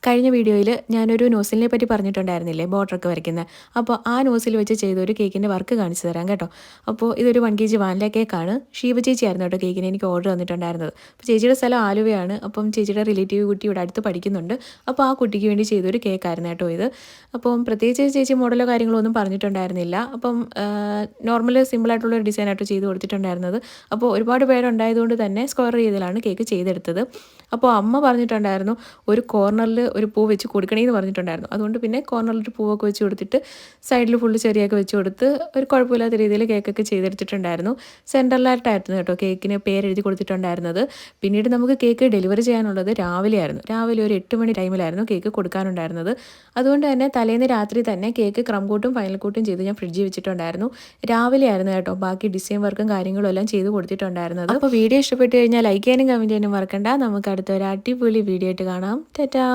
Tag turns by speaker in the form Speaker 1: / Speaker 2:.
Speaker 1: കഴിഞ്ഞ വീഡിയോയിൽ ഞാനൊരു നോസിലിനെ പറ്റി പറഞ്ഞിട്ടുണ്ടായിരുന്നില്ലേ, ബോർഡറൊക്കെ വരയ്ക്കുന്നത്. അപ്പോൾ ആ നോസിൽ വെച്ച് ചെയ്തൊരു കേക്കിൻ്റെ വർക്ക് കാണിച്ചു തരാം കേട്ടോ. അപ്പോൾ ഇതൊരു 1 kg വാനില കേക്കാണ്. ഷീബ ചേച്ചിയായിരുന്നു കേട്ടോ കേക്കിന് എനിക്ക് ഓർഡർ തന്നിട്ടുണ്ടായിരുന്നത്. അപ്പോൾ ചേച്ചിയുടെ സ്ഥലം ആലുവയാണ്. അപ്പം ചേച്ചിയുടെ റിലേറ്റീവ് കുട്ടി ഇവിടെ അടുത്ത് പഠിക്കുന്നുണ്ട്. അപ്പോൾ ആ കുട്ടിക്ക് വേണ്ടി ചെയ്തൊരു കേക്കായിരുന്നു കേട്ടോ ഇത്. അപ്പം പ്രത്യേകിച്ച് ചേച്ചി മോഡലോ കാര്യങ്ങളോ ഒന്നും പറഞ്ഞിട്ടുണ്ടായിരുന്നില്ല. അപ്പം നോർമൽ സിമ്പിളായിട്ടുള്ളൊരു ഡിസൈനായിട്ട് ചെയ്ത് കൊടുത്തിട്ടുണ്ടായിരുന്നത്. അപ്പോൾ ഒരുപാട് പേരുണ്ടായതുകൊണ്ട് തന്നെ സ്ക്വയർ രീതിയിലാണ് കേക്ക് ചെയ്തെടുത്തത്. അപ്പോൾ അമ്മ പറഞ്ഞിട്ടുണ്ടായിരുന്നു ഒരു കോർണറിൽ ഒരു പൂ വെച്ച് കൊടുക്കണേന്ന് പറഞ്ഞിട്ടുണ്ടായിരുന്നു. അതുകൊണ്ട് പിന്നെ കോർണറിൽ ഒരു പൂവൊക്കെ വെച്ച് കൊടുത്തിട്ട് സൈഡിൽ ഫുള്ള് ചെറിയൊക്കെ വെച്ച് കൊടുത്ത് ഒരു കുഴപ്പമില്ലാത്ത രീതിയിൽ കേക്കൊക്കെ ചെയ്തെടുത്തിട്ടുണ്ടായിരുന്നു. സെൻറ്ററിലായിട്ടായിരുന്നു കേട്ടോ കേക്കിന് പേരെഴുതി കൊടുത്തിട്ടുണ്ടായിരുന്നത്. പിന്നീട് നമുക്ക് കേക്ക് ഡെലിവറി ചെയ്യാനുള്ളത് രാവിലെ ഒരു 8 മണി ടൈമിലായിരുന്നു കേക്ക് കൊടുക്കാനുണ്ടായിരുന്നത്. അതുകൊണ്ട് തന്നെ തലേന്ന് രാത്രി തന്നെ കേക്ക് ക്രം കോട്ടും ഫൈനൽ കോട്ടും ചെയ്ത് ഞാൻ ഫ്രിഡ്ജിൽ വെച്ചിട്ടുണ്ടായിരുന്നു. രാവിലെ ആയിരുന്നു കേട്ടോ ബാക്കി ഡിസൈൻ വർക്കും കാര്യങ്ങളും എല്ലാം ചെയ്ത് കൊടുത്തിട്ടുണ്ടായിരുന്നത്. അപ്പോൾ വീഡിയോ ഇഷ്ടപ്പെട്ട് കഴിഞ്ഞാൽ ലൈക്ക് ചെയ്യാനും കമൻറ്റ് ചെയ്യാനും മറക്കണ്ട. നമുക്ക് അടുത്ത ഒരു അടിപൊളി വീഡിയോ ആയിട്ട് കാണാം. ടാറ്റാ.